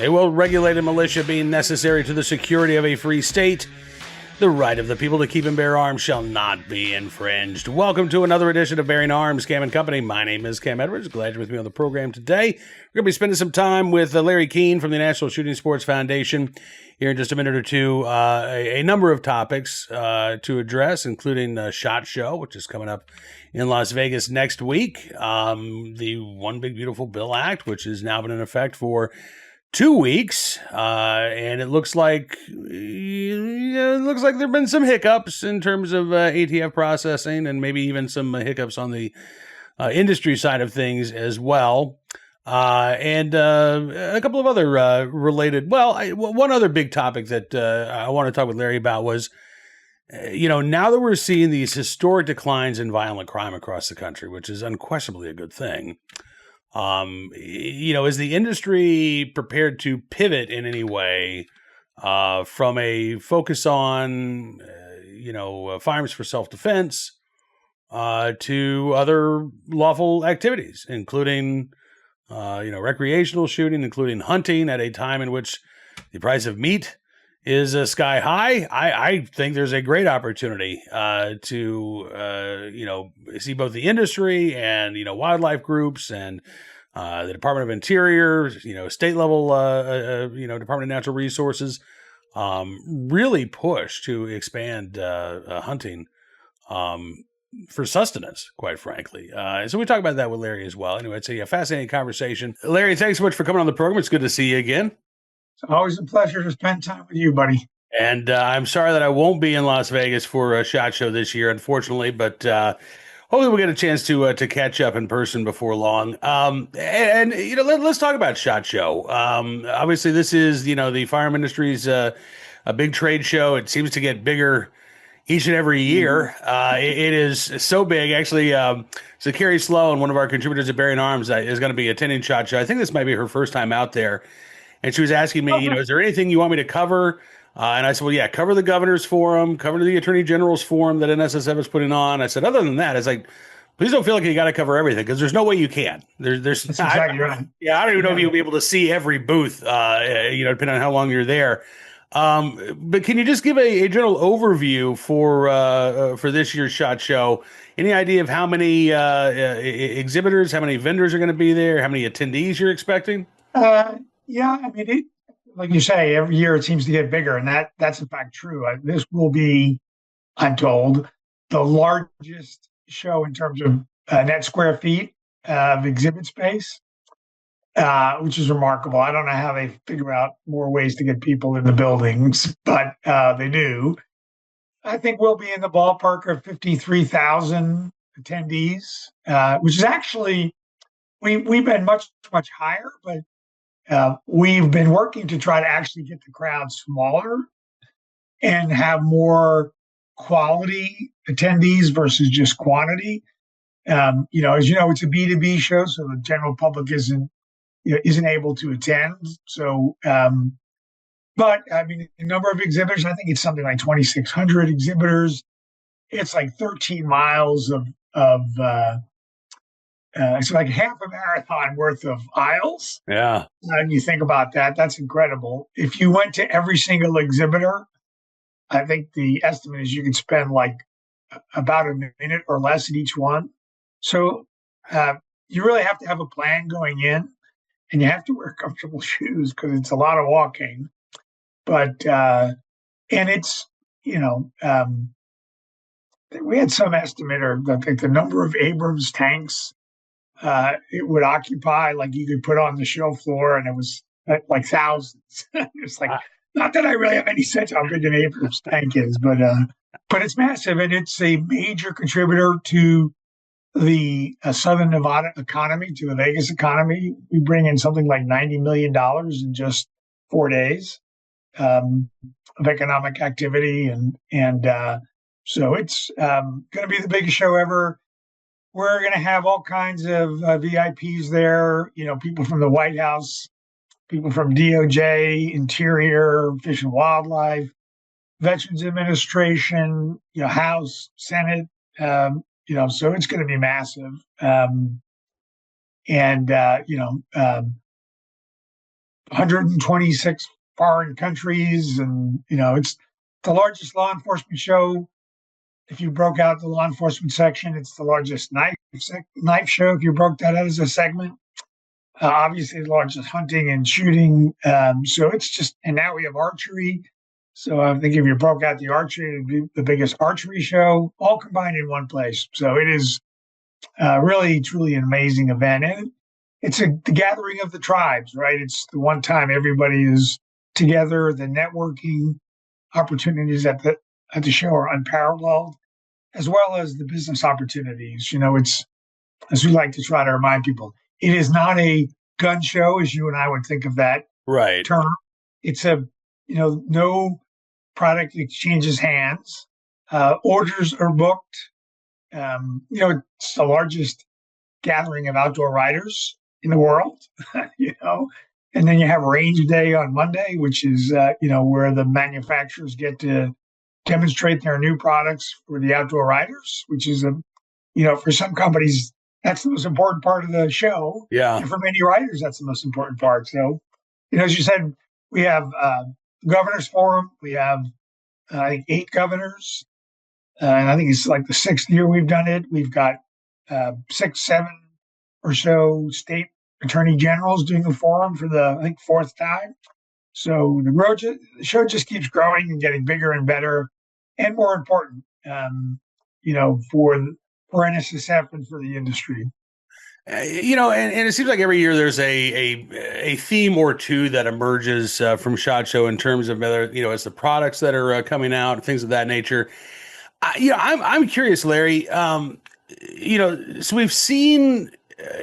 A well-regulated militia being necessary to the security of a free state. The right of the people to keep and bear arms shall not be infringed. Welcome to another edition of Bearing Arms, Cam and Company. My name is Cam Edwards. Glad you're with me on the program today. We're going to be spending some time with Larry Keane from the National Shooting Sports Foundation here in just a minute or two. A number of topics to address, including SHOT Show, which is coming up in Las Vegas next week. The One Big Beautiful Bill Act, which has now been in effect for 2 weeks, and it looks like there have been some hiccups in terms of ATF processing, and maybe even some hiccups on the industry side of things as well. And a couple of other related. One other big topic that I want to talk with Larry about was, now that we're seeing these historic declines in violent crime across the country, which is unquestionably a good thing. Is the industry prepared to pivot in any way from a focus on, firearms for self-defense to other lawful activities, including, recreational shooting, including hunting at a time in which the price of meat is sky high? I think there's a great opportunity to see both the industry and, wildlife groups and the Department of Interior, state level, Department of Natural Resources, really push to expand hunting for sustenance, quite frankly. So we talk about that with Larry as well. Anyway, it's a fascinating conversation. Larry, thanks so much for coming on the program. It's good to see you again. It's always a pleasure to spend time with you, buddy. And I'm sorry that I won't be in Las Vegas for a SHOT Show this year, unfortunately, but hopefully we'll get a chance to catch up in person before long. Let's talk about SHOT Show. Obviously, this is, the firearm industry's a big trade show. It seems to get bigger each and every year. It is so big. Actually, so Carrie Sloan, one of our contributors at Bearing Arms, is going to be attending SHOT Show. I think this might be her first time out there. And she was asking me, is there anything you want me to cover? And I said, well, yeah, cover the governor's forum, cover the attorney general's forum that NSSF is putting on. I said, other than that, it's like, please don't feel like you got to cover everything, because there's no way you can. There's That's exactly right. Yeah, I don't even know if you'll be able to see every booth, depending on how long you're there. But can you just give a general overview for this year's SHOT Show? Any idea of how many exhibitors, how many vendors are going to be there, how many attendees you're expecting? Yeah, I mean, like you say, every year it seems to get bigger, and that's in fact true. This will be, I'm told, the largest show in terms of net square feet of exhibit space, which is remarkable. I don't know how they figure out more ways to get people in the buildings, but they do. I think we'll be in the ballpark of 53,000 attendees, which is actually, we've been much, much higher, but we've been working to try to actually get the crowd smaller and have more quality attendees versus just quantity. As you know, it's a B2B show, so the general public isn't able to attend. So, but I mean, the number of exhibitors, I think it's something like 2,600 exhibitors. It's like 13 miles of it's like half a marathon worth of aisles. Yeah. And you think about that, that's incredible. If you went to every single exhibitor, I think the estimate is you could spend like about a minute or less at each one. So you really have to have a plan going in, and you have to wear comfortable shoes because it's a lot of walking. But, and it's, we had some estimate, or I think the number of Abrams tanks it would occupy, like you could put on the show floor, and it was like thousands. It's like, not that I really have any sense how big an Abrams tank is, but it's massive, and it's a major contributor to the Southern Nevada economy, to the Vegas economy. We bring in something like $90 million in just 4 days of economic activity, and so it's going to be the biggest show ever. We're going to have all kinds of VIPs there, people from the White House, people from DOJ, Interior, Fish and Wildlife, Veterans Administration, House, Senate, so it's going to be massive. 126 foreign countries, and it's the largest law enforcement show. If you broke out the law enforcement section, it's the largest knife show. If you broke that out as a segment, obviously the largest hunting and shooting. So it's just, and now we have archery. So I think if you broke out the archery, it'd be the biggest archery show, all combined in one place. So it is really, truly an amazing event. And it's the gathering of the tribes, right? It's the one time everybody is together. The networking opportunities at the show are unparalleled, as well as the business opportunities. It's, as we like to try to remind people, it is not a gun show as you and I would think of that Right. term. It's no product exchanges hands. Orders are booked. It's the largest gathering of outdoor riders in the world, and then you have range day on Monday, which is, where the manufacturers get to demonstrate their new products for the outdoor riders, which is for some companies, that's the most important part of the show. Yeah. And for many riders, that's the most important part. So, as you said, we have Governor's Forum. We have, I think, 8 governors. And I think it's like the 6th year we've done it. We've got 6, 7 or so state attorney generals doing the forum for the, I think, 4th time. So the show just keeps growing and getting bigger and better, and more important, for NSSF and for the industry. And it seems like every year there's a theme or two that emerges from SHOT Show in terms of whether, it's the products that are coming out, things of that nature. I'm curious, Larry. So we've seen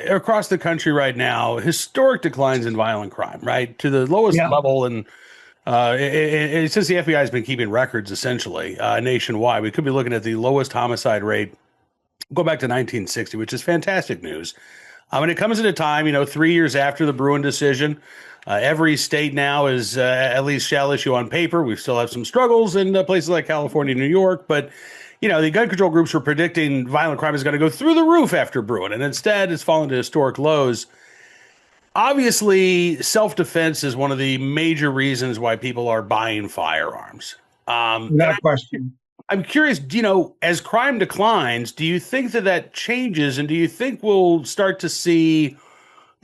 across the country right now historic declines in violent crime, right, to the lowest level, and since the FBI has been keeping records essentially nationwide, we could be looking at the lowest homicide rate go back to 1960, which is fantastic news. And it comes at a time, 3 years after the Bruin decision. Every state now is at least shall issue on paper. We still have some struggles in places like California, New York, but the gun control groups were predicting violent crime is going to go through the roof after Bruin, and instead it's fallen to historic lows. Obviously, self-defense is one of the major reasons why people are buying firearms. Without question. I'm curious, as crime declines, do you think that changes, and do you think we'll start to see,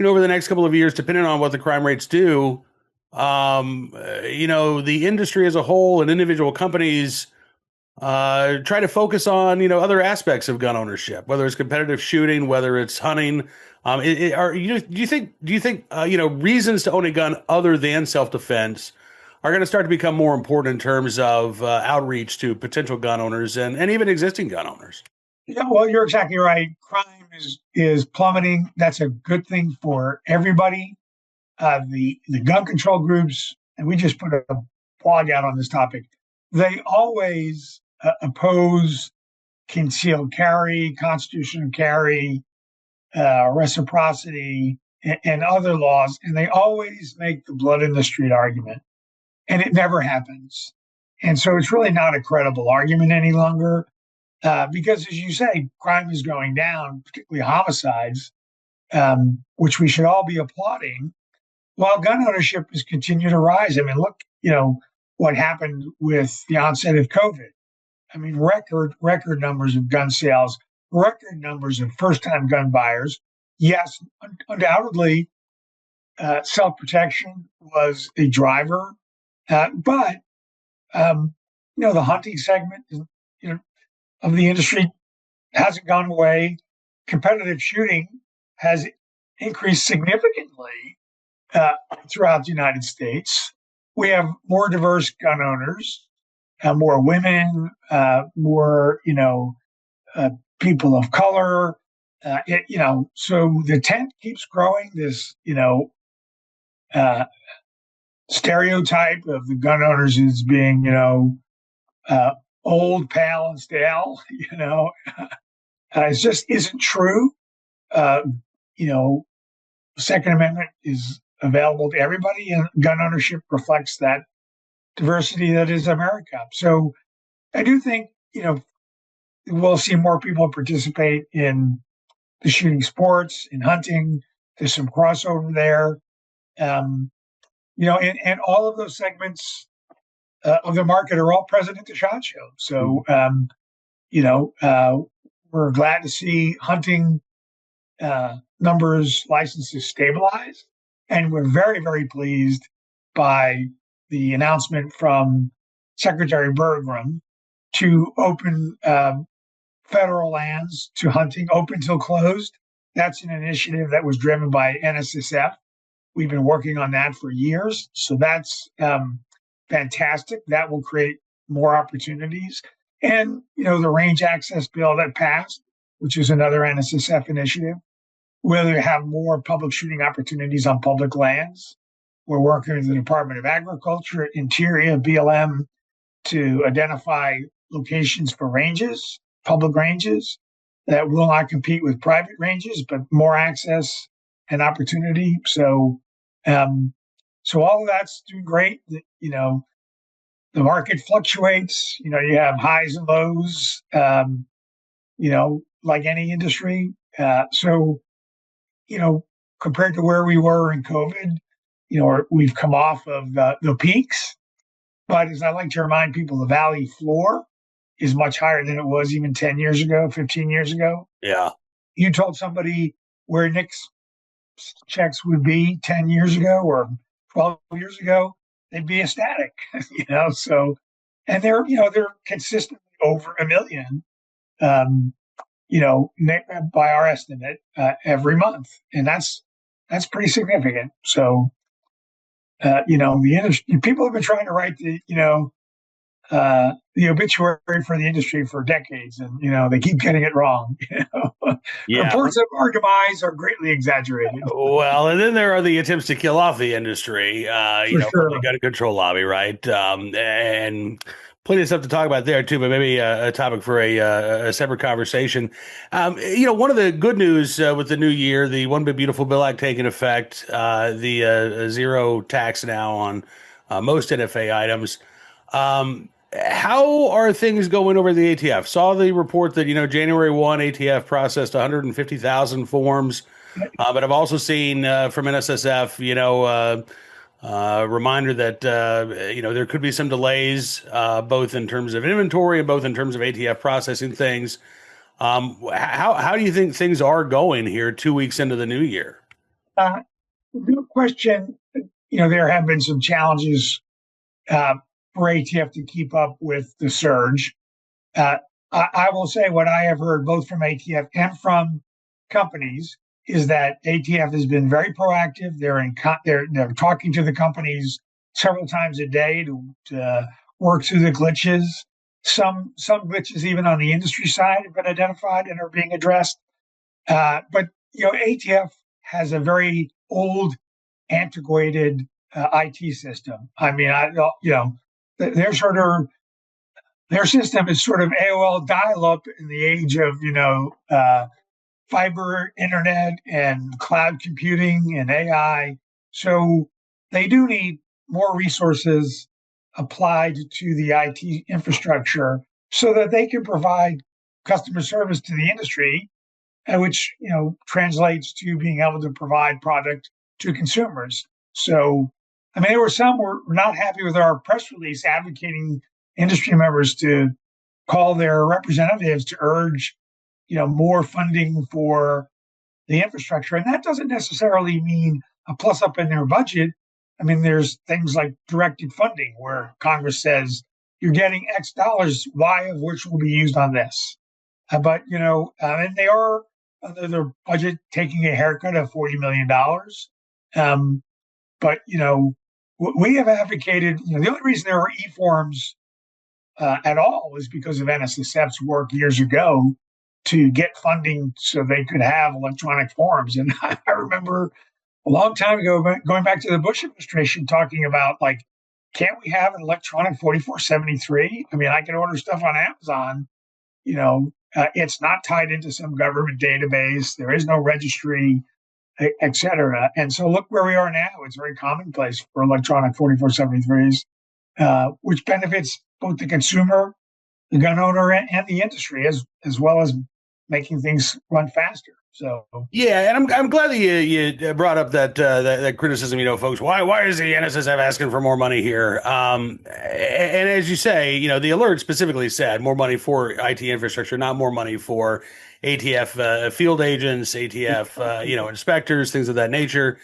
over the next couple of years, depending on what the crime rates do, the industry as a whole and individual companies try to focus on, other aspects of gun ownership, whether it's competitive shooting, whether it's hunting. Do you think reasons to own a gun other than self-defense are going to start to become more important in terms of outreach to potential gun owners and even existing gun owners? Yeah, well, you're exactly right. Crime is plummeting. That's a good thing for everybody. The gun control groups, and we just put a blog out on this topic, they always oppose concealed carry, constitutional carry, reciprocity, and other laws, and they always make the blood in the street argument. And it never happens. And so it's really not a credible argument any longer because, as you say, crime is going down, particularly homicides, which we should all be applauding, while gun ownership has continued to rise. I mean, look, what happened with the onset of COVID. I mean, record numbers of gun sales, record numbers of first-time gun buyers. Yes, undoubtedly, self-protection was a driver. But the hunting segment, of the industry hasn't gone away. Competitive shooting has increased significantly throughout the United States. We have more diverse gun owners, more women, more people of color. So the tent keeps growing. This stereotype of the gun owners as being, old, pale, and stale, it just isn't true. Second Amendment is available to everybody, and gun ownership reflects that diversity that is America. So I do think, we'll see more people participate in the shooting sports, in hunting. There's some crossover there. And all of those segments of the market are all present at the SHOT Show. So, you know, uh, we're glad to see hunting numbers, licenses stabilize. And we're very, very pleased by the announcement from Secretary Bergrum to open federal lands to hunting, open till closed. That's an initiative that was driven by NSSF. We've been working on that for years. So that's fantastic. That will create more opportunities. And, the range access bill that passed, which is another NSSF initiative, will have more public shooting opportunities on public lands. We're working with the Department of Agriculture, Interior, BLM to identify locations for ranges, public ranges that will not compete with private ranges, but more access and opportunity. So all of that's doing great. The market fluctuates. You have highs and lows. Like any industry. So compared to where we were in COVID, we've come off of the peaks. But as I like to remind people, the valley floor is much higher than it was even 10 years ago, 15 years ago. Yeah. You told somebody where Nick's checks would be 10 years ago or 12 years ago, they'd be ecstatic, So, and they're consistently over $1 million, by our estimate, every month. And that's pretty significant. So, the industry, people have been trying to write the obituary for the industry for decades, and they keep getting it wrong. Yeah. Reports of our demise are greatly exaggerated. Well, and then there are the attempts to kill off the industry, For sure. from the gun control lobby, right? And plenty of stuff to talk about there too, but maybe a topic for a separate conversation. One of the good news with the new year, the One Big Beautiful Bill Act taking effect, the zero tax now on most NFA items. How are things going over the ATF? Saw the report that, January 1, ATF processed 150,000 forms. But I've also seen from NSSF, reminder that, there could be some delays, both in terms of inventory and both in terms of ATF processing things. How do you think things are going here 2 weeks into the new year? No question. There have been some challenges for ATF to keep up with the surge. I will say what I have heard both from ATF and from companies is that ATF has been very proactive. They're talking to the companies several times a day to work through the glitches. Some glitches even on the industry side have been identified and are being addressed. But ATF has a very old, antiquated IT system. I mean, their system is sort of AOL dial-up in the age of fiber internet and cloud computing and AI. So they do need more resources applied to the IT infrastructure so that they can provide customer service to the industry, which translates to being able to provide product to consumers. So, I mean, there were some who were not happy with our press release advocating industry members to call their representatives to urge, more funding for the infrastructure. And that doesn't necessarily mean a plus up in their budget. I mean, there's things like directed funding where Congress says you're getting X dollars, Y of which will be used on this. But, and they are under their budget taking a haircut of $40 million. But, we have advocated, the only reason there are e-forms at all is because of NSSF's work years ago to get funding so they could have electronic forms. And I remember a long time ago, going back to the Bush administration, talking about, like, can't we have an electronic 4473? I mean, I can order stuff on Amazon. It's not tied into some government database. There is no registry, et cetera. And so look where we are now. It's very commonplace for electronic 4473s, which benefits both the consumer, the gun owner, and the industry, as well as making things run faster. So Yeah, and I'm glad that you brought up that criticism. Folks, why is the NSSF asking for more money here? And as you say, the alert specifically said more money for IT infrastructure, not more money for ATF field agents, ATF inspectors, things of that nature.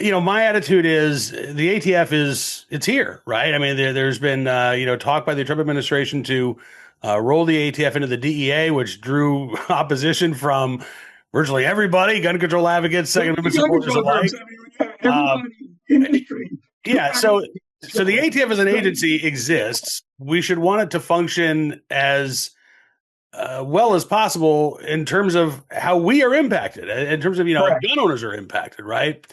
My attitude is the ATF it's here, right? I mean, there's been talk by the Trump administration to roll the ATF into the DEA, which drew opposition from virtually everybody, gun control advocates, Second Amendment supporters alike. Everybody, industry. Yeah, so the ATF as an agency exists. We should want it to function as well as possible in terms of how we are impacted, in terms of Correct. gun owners are impacted, right?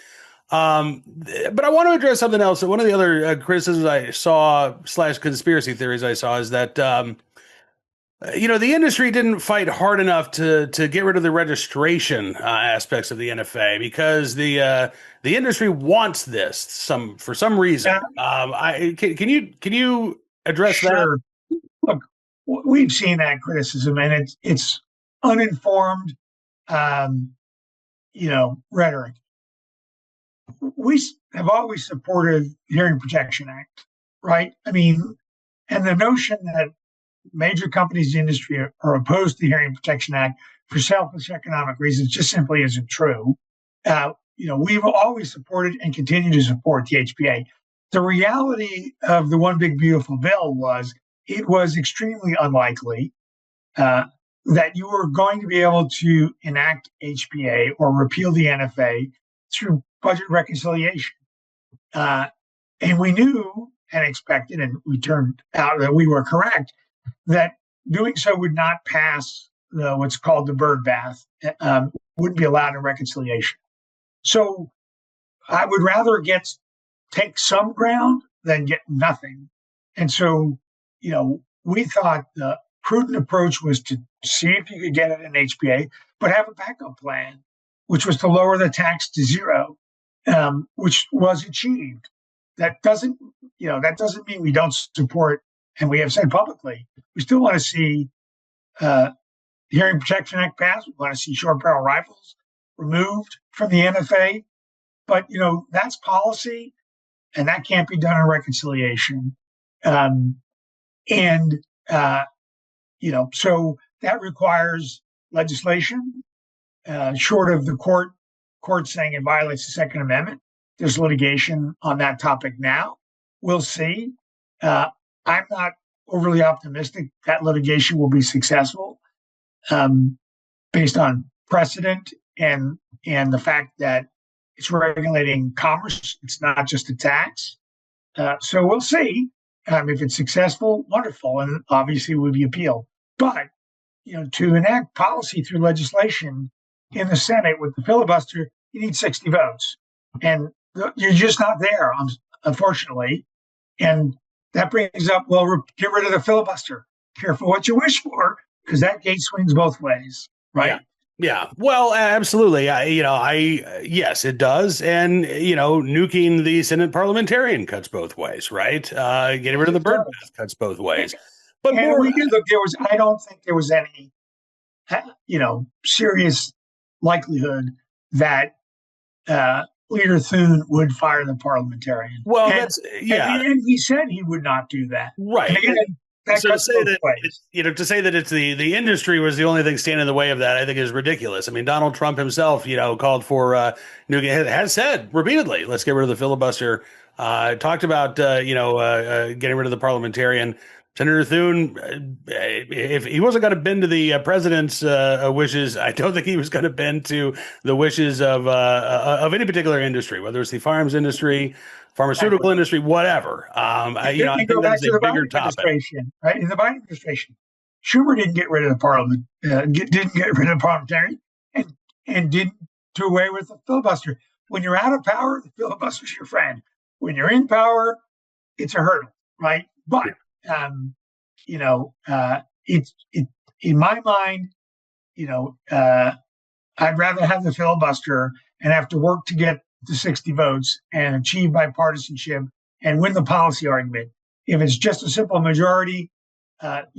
But I want to address something else. One of the other criticisms I saw / conspiracy theories I saw is that the industry didn't fight hard enough to get rid of the registration aspects of the NFA because the industry wants this for some reason. Can you address Sure. that? Look, we've seen that criticism, and it's uninformed, rhetoric. We have always supported the Hearing Protection Act, right? I mean, and the notion that major companies in the industry are opposed to the Hearing Protection Act for selfish economic reasons just simply isn't true. We've always supported and continue to support the HPA. The reality of the One Big Beautiful Bill was it was extremely unlikely that you were going to be able to enact HPA or repeal the NFA through budget reconciliation. And we knew and expected, and we turned out that we were correct, that doing so would not pass what's called the bird bath, wouldn't be allowed in reconciliation. So I would rather take some ground than get nothing. And so, we thought the prudent approach was to see if you could get it in HPA, but have a backup plan, which was to lower the tax to zero, which was achieved. That doesn't mean we don't support, and we have said publicly, we still want to see the Hearing Protection Act passed. We want to see short barrel rifles removed from the NFA. But, that's policy, and that can't be done in reconciliation. So that requires legislation, short of the court saying it violates the Second Amendment. There's litigation on that topic now. We'll see. I'm not overly optimistic that litigation will be successful, based on precedent and the fact that it's regulating commerce. It's not just a tax. So we'll see. If it's successful, wonderful, and obviously would be appealed. But to enact policy through legislation in the Senate with the filibuster, you need 60 votes, and you're just not there, unfortunately. And that brings up, get rid of the filibuster. Careful what you wish for, because that gate swings both ways, right? Yeah. Well, absolutely. Yes, it does. And, nuking the Senate parliamentarian cuts both ways, right? Getting rid of the bird bath cuts both ways. But we did look, I don't think there was any, serious likelihood that Leader Thune would fire the parliamentarian. Well, and he said he would not do that. Right. And again, so to say that it's the industry was the only thing standing in the way of that, I think is ridiculous. I mean, Donald Trump himself, called for has said repeatedly, let's get rid of the filibuster. Talked about getting rid of the parliamentarian. Senator Thune, if he wasn't going to bend to the president's wishes, I don't think he was going to bend to the wishes of any particular industry, whether it's the firearms industry, pharmaceutical industry, whatever. I think that's a bigger topic. Right? In the Biden administration, Schumer didn't get rid of the parliament, didn't get rid of the parliamentarian, and didn't do away with the filibuster. When you're out of power, the filibuster's your friend. When you're in power, it's a hurdle, right? But it's in my mind, I'd rather have the filibuster and have to work to get the 60 votes and achieve bipartisanship and win the policy argument. If it's just a simple majority, then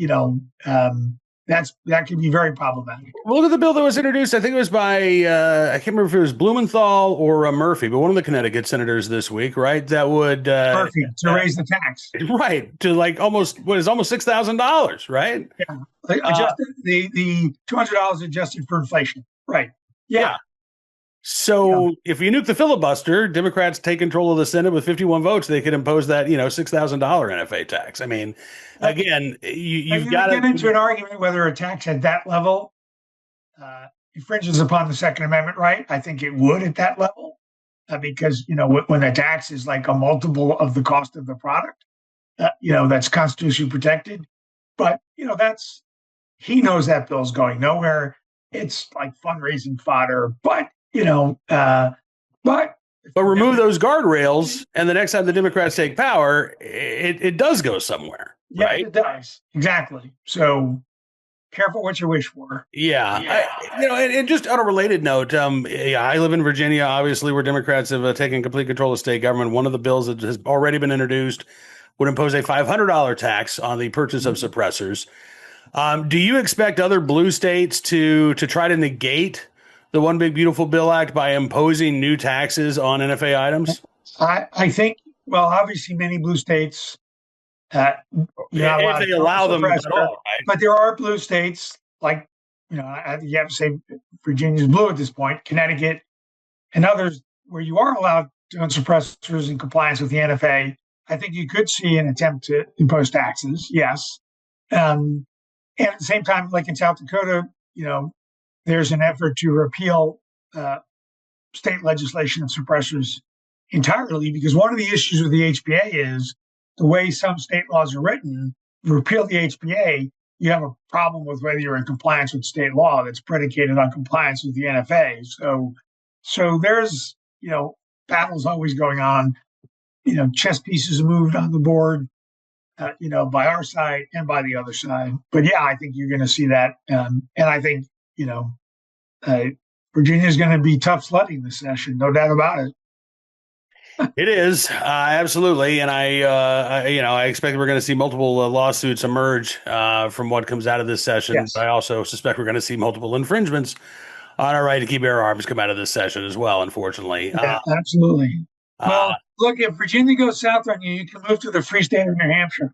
that can be very problematic. Well, look at the bill that was introduced. I think it was by, I can't remember if it was Blumenthal or Murphy, but one of the Connecticut senators this week, right? That would Murphy to raise the tax, right, to like almost $6,000, right? Yeah, like adjusted the $200 adjusted for inflation, right? Yeah. So if you nuke the filibuster, Democrats take control of the Senate with 51 votes. They could impose that, $6,000 NFA tax. I mean, again, you've got to get into an argument whether a tax at that level infringes upon the Second Amendment right. I think it would at that level because, when a tax is like a multiple of the cost of the product, that's constitutionally protected. But, he knows that bill's going nowhere. It's like fundraising fodder, but remove those guardrails, and the next time the Democrats take power, it does go somewhere. Yeah, right? It does. Exactly. So careful what you wish for. Yeah. And just on a related note, I live in Virginia, obviously, where Democrats have taken complete control of state government. One of the bills that has already been introduced would impose a $500 tax on the purchase of suppressors. Do you expect other blue states to try to negate the One Big Beautiful Bill Act by imposing new taxes on NFA items? I think, obviously many blue states, if they allow them at all, right? But there are blue states like, I think you have to say Virginia's blue at this point, Connecticut, and others where you are allowed to own suppressors in compliance with the NFA. I think you could see an attempt to impose taxes, yes. And at the same time, like in South Dakota, there's an effort to repeal state legislation of suppressors entirely, because one of the issues with the HPA is the way some state laws are written. Repeal the HPA, you have a problem with whether you're in compliance with state law that's predicated on compliance with the NFA. So there's, battles always going on. Chess pieces moved on the board, by our side and by the other side. But yeah, I think you're going to see that. And I think, Virginia is going to be tough sledding this session, no doubt about it. It is absolutely, and I expect we're going to see multiple lawsuits emerge from what comes out of this session. Yes. I also suspect we're going to see multiple infringements on our right to keep bear arms come out of this session as well. Unfortunately, yeah, absolutely. Well, look, if Virginia goes south on you, you can move to the free state of New Hampshire.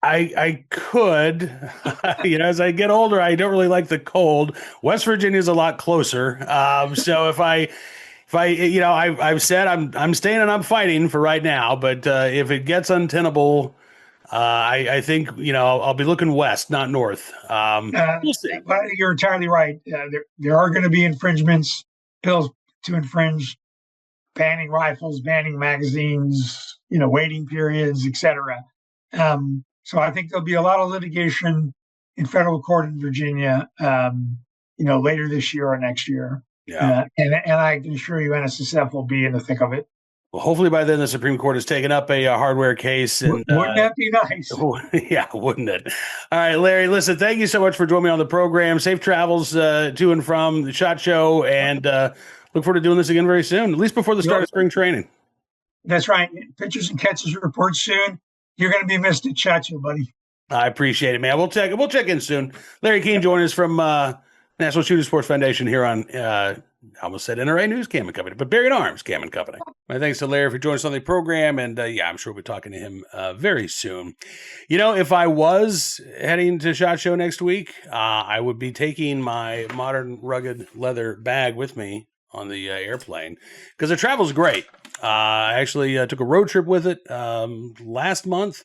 I could, as I get older, I don't really like the cold. West Virginia is a lot closer. So I've said I'm staying and I'm fighting for right now, but if it gets untenable, I think, I'll be looking west, not north. We'll see. But you're entirely right. There are going to be infringements, bills to infringe, banning rifles, banning magazines, waiting periods, etc. So I think there'll be a lot of litigation in federal court in Virginia, later this year or next year. Yeah. And I can assure you NSSF will be in the thick of it. Well, hopefully by then the Supreme Court has taken up a hardware case. And, wouldn't that be nice? Yeah, wouldn't it? All right, Larry, listen, thank you so much for joining me on the program. Safe travels to and from the SHOT Show, and look forward to doing this again very soon, at least before the start of spring training. That's right. Pitchers and catches report soon. You're going to be missed at SHOT Show, buddy. I appreciate it, man. We'll check in soon. Larry Keane joining us from National Shooting Sports Foundation here on, I almost said NRA News Cam and Company, but Bearing Arms Cam and Company. My thanks to Larry for joining us on the program, and I'm sure we'll be talking to him very soon. If I was heading to SHOT Show next week, I would be taking my modern rugged leather bag with me on the airplane, because the travel's great. I actually took a road trip with it last month,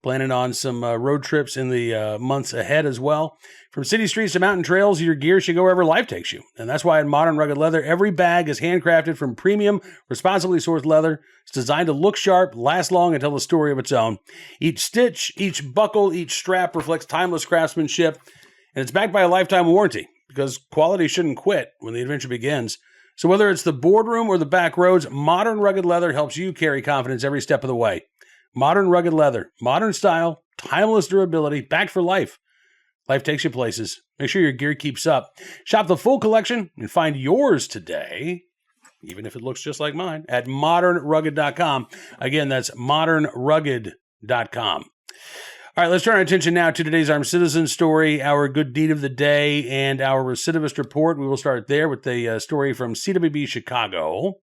planning on some road trips in the months ahead as well. From city streets to mountain trails, your gear should go wherever life takes you. And that's why in Modern Rugged Leather, every bag is handcrafted from premium, responsibly sourced leather. It's designed to look sharp, last long, and tell a story of its own. Each stitch, each buckle, each strap reflects timeless craftsmanship, and it's backed by a lifetime warranty, because quality shouldn't quit when the adventure begins. So whether it's the boardroom or the back roads, Modern Rugged Leather helps you carry confidence every step of the way. Modern Rugged Leather, modern style, timeless durability, backed for life. Life takes you places. Make sure your gear keeps up. Shop the full collection and find yours today, even if it looks just like mine, at modernrugged.com. Again, that's modernrugged.com. All right, let's turn our attention now to today's Armed Citizen story, our good deed of the day, and our recidivist report. We will start there with the story from CWB Chicago,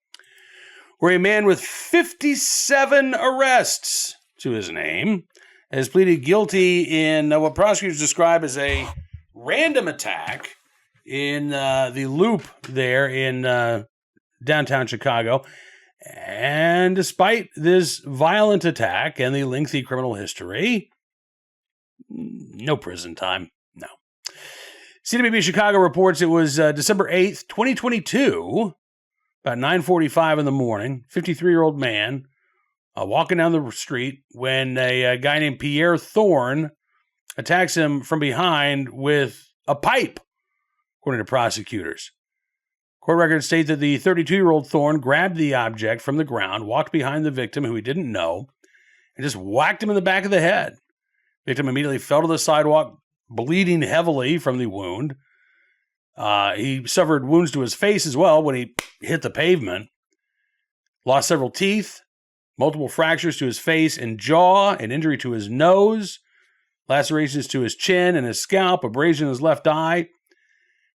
where a man with 57 arrests to his name has pleaded guilty in what prosecutors describe as a random attack in the Loop there in downtown Chicago. And despite this violent attack and the lengthy criminal history, no prison time. No. CWB Chicago reports it was December 8th, 2022, about 9:45 in the morning, 53-year-old man walking down the street when a guy named Pierre Thorne attacks him from behind with a pipe, according to prosecutors. Court records state that the 32-year-old Thorne grabbed the object from the ground, walked behind the victim, who he didn't know, and just whacked him in the back of the head. Victim immediately fell to the sidewalk, bleeding heavily from the wound. He suffered wounds to his face as well when he hit the pavement. Lost several teeth, multiple fractures to his face and jaw, an injury to his nose, lacerations to his chin and his scalp, abrasion in his left eye.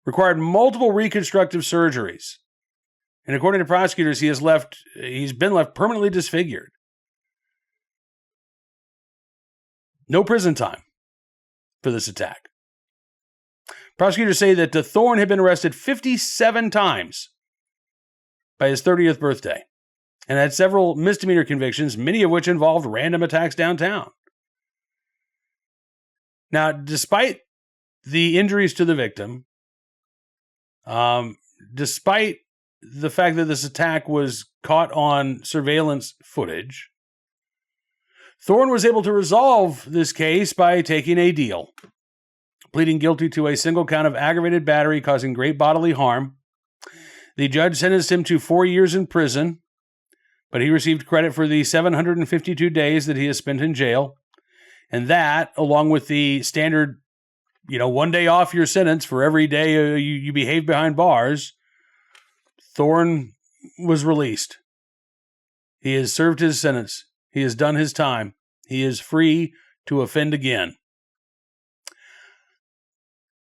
Required multiple reconstructive surgeries. And according to prosecutors, he's been left permanently disfigured. No prison time for this attack. Prosecutors say that Thorne had been arrested 57 times by his 30th birthday and had several misdemeanor convictions, many of which involved random attacks downtown. Now, despite the injuries to the victim, despite the fact that this attack was caught on surveillance footage, Thorne was able to resolve this case by taking a deal, pleading guilty to a single count of aggravated battery causing great bodily harm. The judge sentenced him to 4 years in prison, but he received credit for the 752 days that he has spent in jail. And that, along with the standard 1 day off your sentence for every day you behave behind bars, Thorne was released. He has served his sentence. He has done his time. He is free to offend again.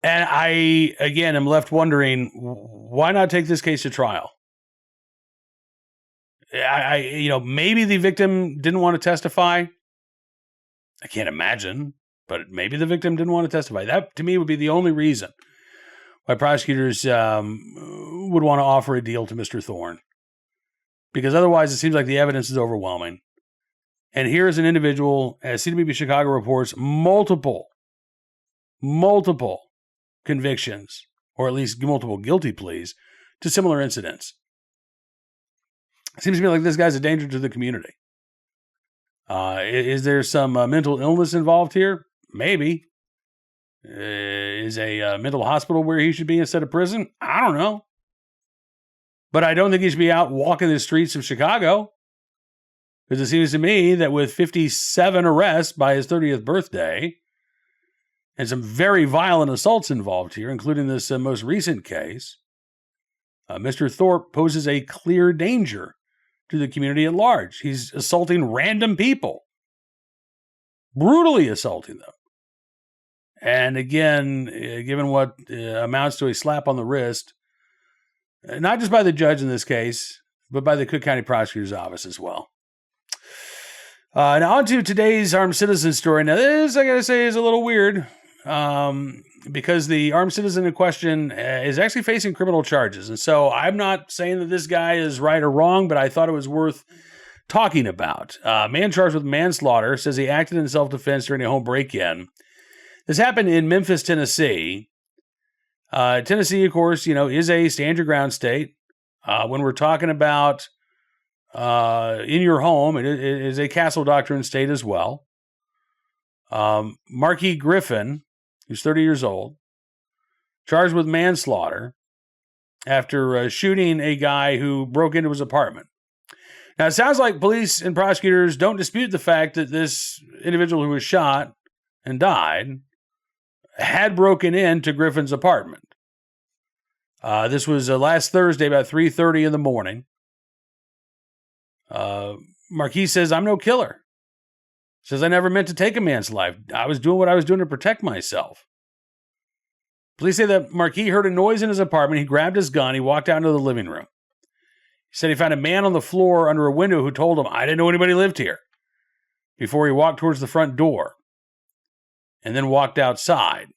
And I, again, am left wondering, why not take this case to trial? Maybe the victim didn't want to testify. I can't imagine. But maybe the victim didn't want to testify. That, to me, would be the only reason why prosecutors would want to offer a deal to Mr. Thorne. Because otherwise, it seems like the evidence is overwhelming. And here is an individual, as CWB Chicago reports, multiple convictions, or at least multiple guilty pleas, to similar incidents. It seems to me like this guy's a danger to the community. Is there some mental illness involved here? Maybe. Is a mental hospital where he should be instead of prison? I don't know. But I don't think he should be out walking the streets of Chicago. Because it seems to me that with 57 arrests by his 30th birthday, and some very violent assaults involved here, including this most recent case, Mr. Thorpe poses a clear danger to the community at large. He's assaulting random people. Brutally assaulting them. And again, given what amounts to a slap on the wrist, not just by the judge in this case, but by the Cook County Prosecutor's Office as well. Now on to today's armed citizen story. Now this, I gotta say, is a little weird because the armed citizen in question is actually facing criminal charges. And so I'm not saying that this guy is right or wrong, but I thought it was worth talking about. Man charged with manslaughter says he acted in self-defense during a home break-in. This happened in Memphis, Tennessee. Tennessee, of course, is a stand your ground state. When we're talking about in your home, it is a castle doctrine state as well. Marquis Griffin, who's 30 years old, charged with manslaughter after shooting a guy who broke into his apartment. Now, it sounds like police and prosecutors don't dispute the fact that this individual who was shot and died had broken into Griffin's apartment. This was last Thursday about 3:30 in the morning. Marquis says, "I'm no killer." Says, I never meant to take a man's life. I was doing what I was doing to protect myself. Police say that Marquis heard a noise in his apartment. He grabbed his gun. He walked out into the living room. He said he found a man on the floor under a window who told him, I didn't know anybody lived here, before he walked towards the front door and then walked outside.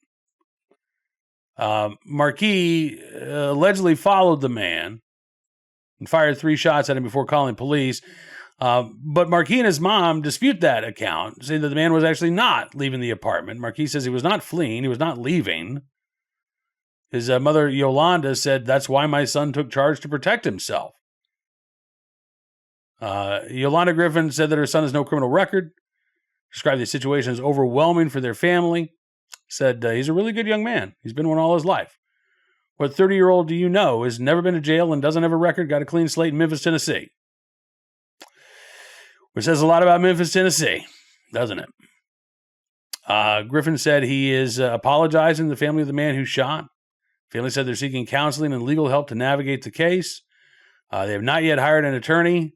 Marquis allegedly followed the man and fired 3 shots at him before calling police. But Marquis and his mom dispute that account, saying that the man was actually not leaving the apartment. Marquis says he was not fleeing. He was not leaving. His mother, Yolanda, said, that's why my son took charge to protect himself. Yolanda Griffin said that her son has no criminal record, described the situation as overwhelming for their family, said he's a really good young man. He's been one all his life. What 30-year-old do you know has never been to jail and doesn't have a record, got a clean slate in Memphis, Tennessee? Which says a lot about Memphis, Tennessee, doesn't it? Griffin said he is apologizing to the family of the man who shot. Family said they're seeking counseling and legal help to navigate the case. They have not yet hired an attorney.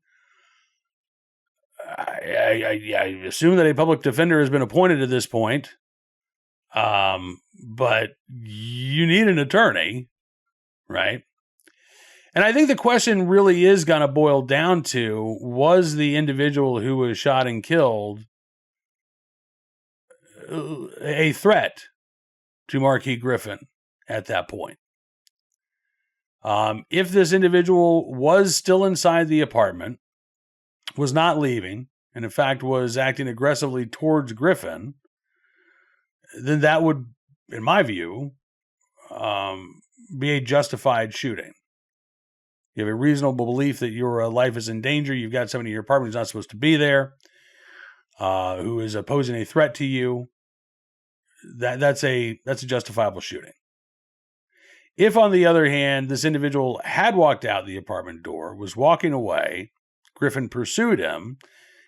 I assume that a public defender has been appointed at this point. But you need an attorney, right? And I think the question really is going to boil down to, was the individual who was shot and killed a threat to Marquis Griffin at that point? If this individual was still inside the apartment, was not leaving, and in fact was acting aggressively towards Griffin, then that would, in my view, be a justified shooting. You have a reasonable belief that your life is in danger. You've got somebody in your apartment who's not supposed to be there, who is posing a threat to you. That's a justifiable shooting. If, on the other hand, this individual had walked out the apartment door, was walking away, Griffin pursued him,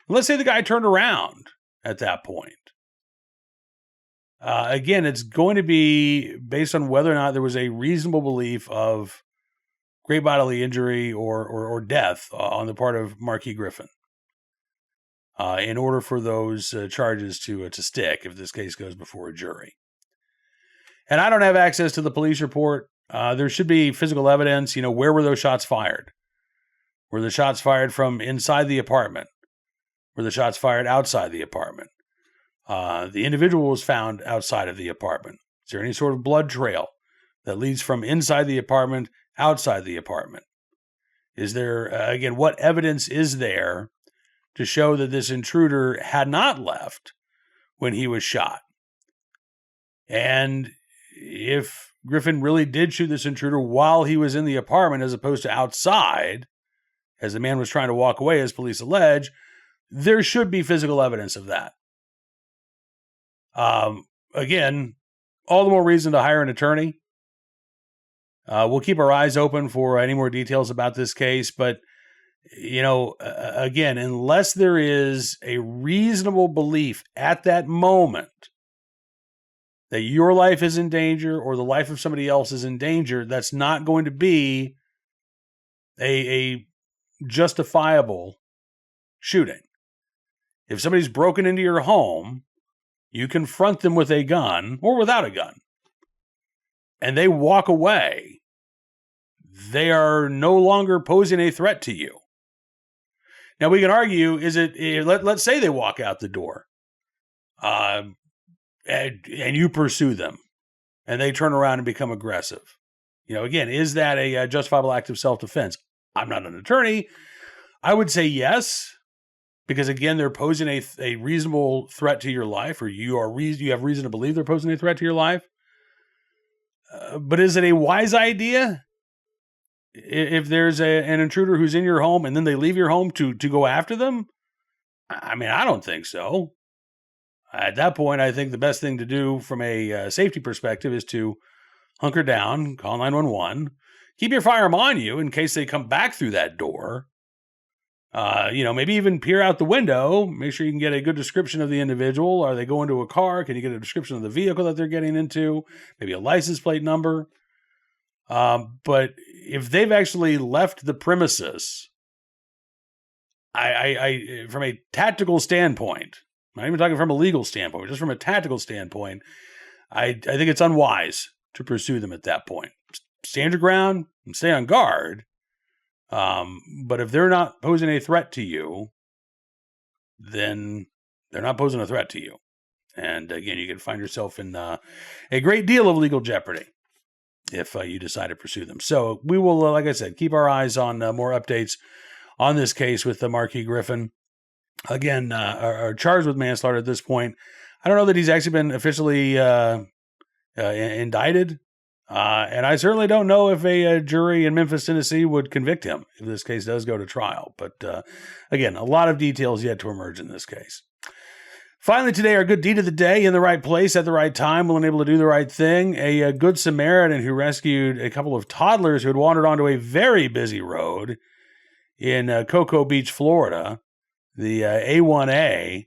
and let's say the guy turned around at that point. Again, it's going to be based on whether or not there was a reasonable belief of great bodily injury or death on the part of Marquis Griffin, in order for those charges to stick if this case goes before a jury. And I don't have access to the police report. There should be physical evidence. Where were those shots fired? Were the shots fired from inside the apartment? Were the shots fired outside the apartment? The individual was found outside of the apartment. Is there any sort of blood trail that leads from inside the apartment, outside the apartment? Is there, again, what evidence is there to show that this intruder had not left when he was shot? And if Griffin really did shoot this intruder while he was in the apartment as opposed to outside, as the man was trying to walk away, as police allege, there should be physical evidence of that. Again, all the more reason to hire an attorney. We'll keep our eyes open for any more details about this case, but, again, unless there is a reasonable belief at that moment that your life is in danger or the life of somebody else is in danger, that's not going to be a justifiable shooting. If somebody's broken into your home, you confront them with a gun or without a gun, and they walk away, they are no longer posing a threat to you. Now, we can argue, let's say they walk out the door, and you pursue them, and they turn around and become aggressive. Again, is that a justifiable act of self-defense? I'm not an attorney. I would say yes, because, again, they're posing a reasonable threat to your life, or you have reason to believe they're posing a threat to your life. But is it a wise idea if there's an intruder who's in your home and then they leave your home to go after them? I mean, I don't think so. At that point, I think the best thing to do from a safety perspective is to hunker down, call 911, keep your firearm on you in case they come back through that door. Maybe even peer out the window, make sure you can get a good description of the individual. Are they going to a car? Can you get a description of the vehicle that they're getting into? Maybe a license plate number. But if they've actually left the premises, I from a tactical standpoint, I'm not even talking from a legal standpoint, just from a tactical standpoint. I think it's unwise to pursue them at that point. Stand your ground and stay on guard. But if they're not posing a threat to you, then they're not posing a threat to you. And again, you can find yourself in a great deal of legal jeopardy if you decide to pursue them. So we will, like I said, keep our eyes on more updates on this case with the Marquis Griffin. Again, are charged with manslaughter at this point. I don't know that he's actually been officially indicted. And I certainly don't know if a jury in Memphis, Tennessee would convict him if this case does go to trial. But again, a lot of details yet to emerge in this case. Finally, today, our good deed of the day, in the right place at the right time, willing and able to do the right thing. A good Samaritan who rescued a couple of toddlers who had wandered onto a very busy road in Cocoa Beach, Florida, the A1A.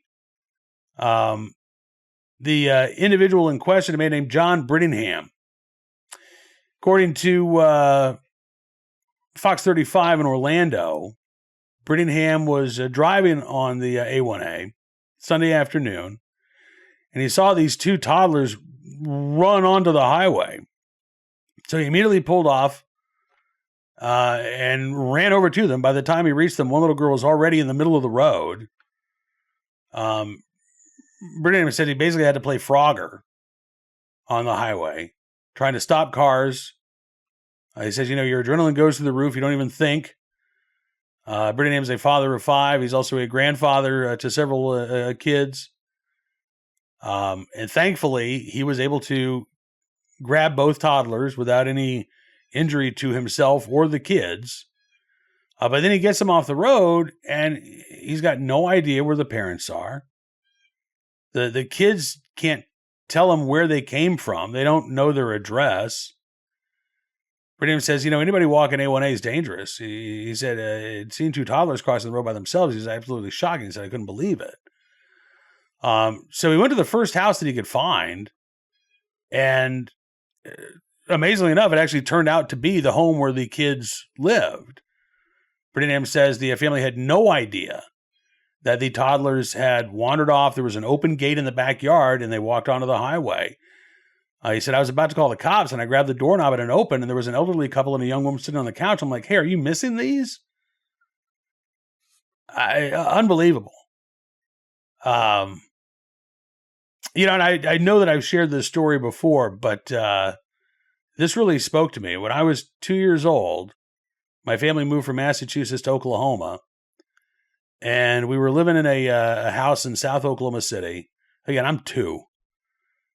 The individual in question, a man named John Brittingham. According to Fox 35 in Orlando, Brittingham was driving on the A1A Sunday afternoon, and he saw these two toddlers run onto the highway. So he immediately pulled off and ran over to them. By the time he reached them, one little girl was already in the middle of the road. Brittingham said he basically had to play Frogger on the highway, trying to stop cars. He says, your adrenaline goes through the roof. You don't even think. Brittingham's a father of 5. He's also a grandfather to several kids. And thankfully, he was able to grab both toddlers without any injury to himself or the kids. But then he gets them off the road, and he's got no idea where the parents are. The kids can't tell him where they came from. They don't know their address. Brittingham says, anybody walking A1A is dangerous. He said, seeing 2 toddlers crossing the road by themselves is absolutely shocking. He said, I couldn't believe it. So he went to the first house that he could find. And amazingly enough, it actually turned out to be the home where the kids lived. Brittingham says the family had no idea that the toddlers had wandered off. There was an open gate in the backyard, and they walked onto the highway. He said, I was about to call the cops, and I grabbed the doorknob and it opened, and there was an elderly couple and a young woman sitting on the couch. I'm like, hey, are you missing these? Unbelievable. And I know that I've shared this story before, but this really spoke to me. When I was 2 years old, my family moved from Massachusetts to Oklahoma, and we were living in a house in South Oklahoma City. Again, I'm 2.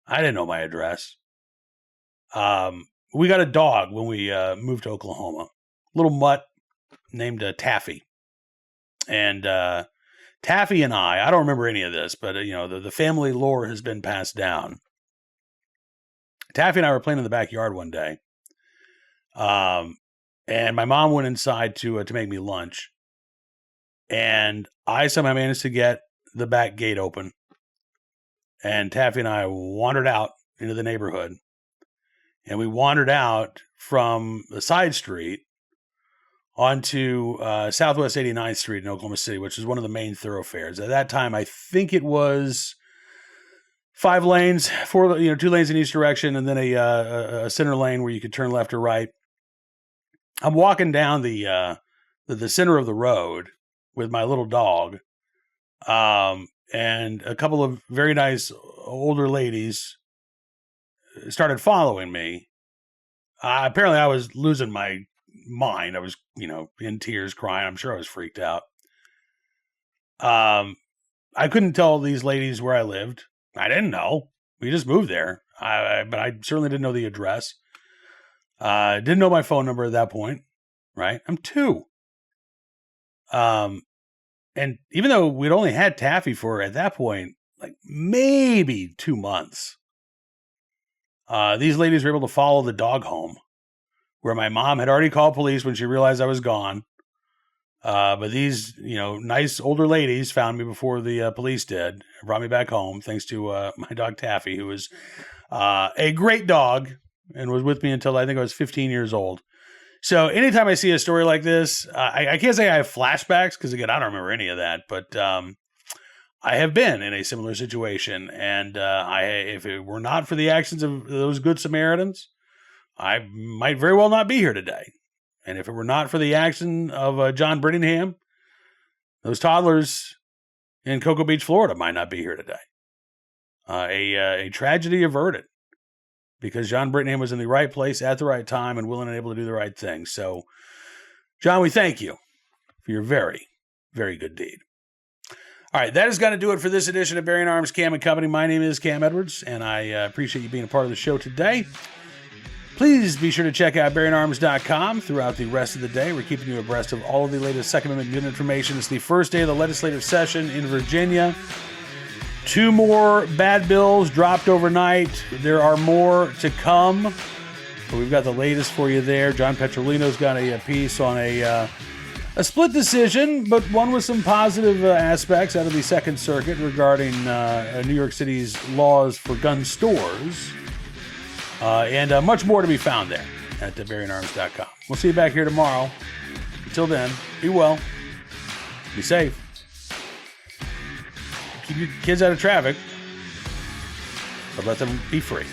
I didn't know my address. We got a dog when we moved to Oklahoma. Little mutt named Taffy. And Taffy and I don't remember any of this, but the family lore has been passed down. Taffy and I were playing in the backyard one day. And my mom went inside to make me lunch. And I somehow managed to get the back gate open. And Taffy and I wandered out into the neighborhood. And we wandered out from the side street onto Southwest 89th Street in Oklahoma City, which is one of the main thoroughfares. At that time, I think it was 5 lanes, 2 lanes in each direction, and then a center lane where you could turn left or right. I'm walking down the center of the road with my little dog. And a couple of very nice older ladies started following me. Apparently, I was losing my mind. I was, in tears, crying. I'm sure I was freaked out. I couldn't tell these ladies where I lived. I didn't know. We just moved there. But I certainly didn't know the address. Didn't know my phone number at that point. Right? I'm 2. And even though we'd only had Taffy for, at that point, like maybe 2 months, these ladies were able to follow the dog home, where my mom had already called police when she realized I was gone. But these, nice older ladies found me before the police did and brought me back home, thanks to my dog Taffy, who was a great dog and was with me until I think I was 15 years old. So anytime I see a story like this, I can't say I have flashbacks because, again, I don't remember any of that. But I have been in a similar situation, and if it were not for the actions of those good Samaritans, I might very well not be here today. And if it were not for the action of John Brittingham, those toddlers in Cocoa Beach, Florida, might not be here today. A tragedy averted because John Brittingham was in the right place at the right time and willing and able to do the right thing. So, John, we thank you for your very, very good deed. All right, that is going to do it for this edition of Bearing Arms Cam and Company. My name is Cam Edwards, and I appreciate you being a part of the show today. Please be sure to check out bearingarms.com throughout the rest of the day. We're keeping you abreast of all of the latest Second Amendment gun information. It's the first day of the legislative session in Virginia. 2 more bad bills dropped overnight. There are more to come. But we've got the latest for you there. John Petrolino's got a piece on a split decision, but one with some positive aspects out of the Second Circuit regarding New York City's laws for gun stores. And much more to be found there at bearingarms.com. We'll see you back here tomorrow. Until then, be well, be safe, keep your kids out of traffic, but let them be free.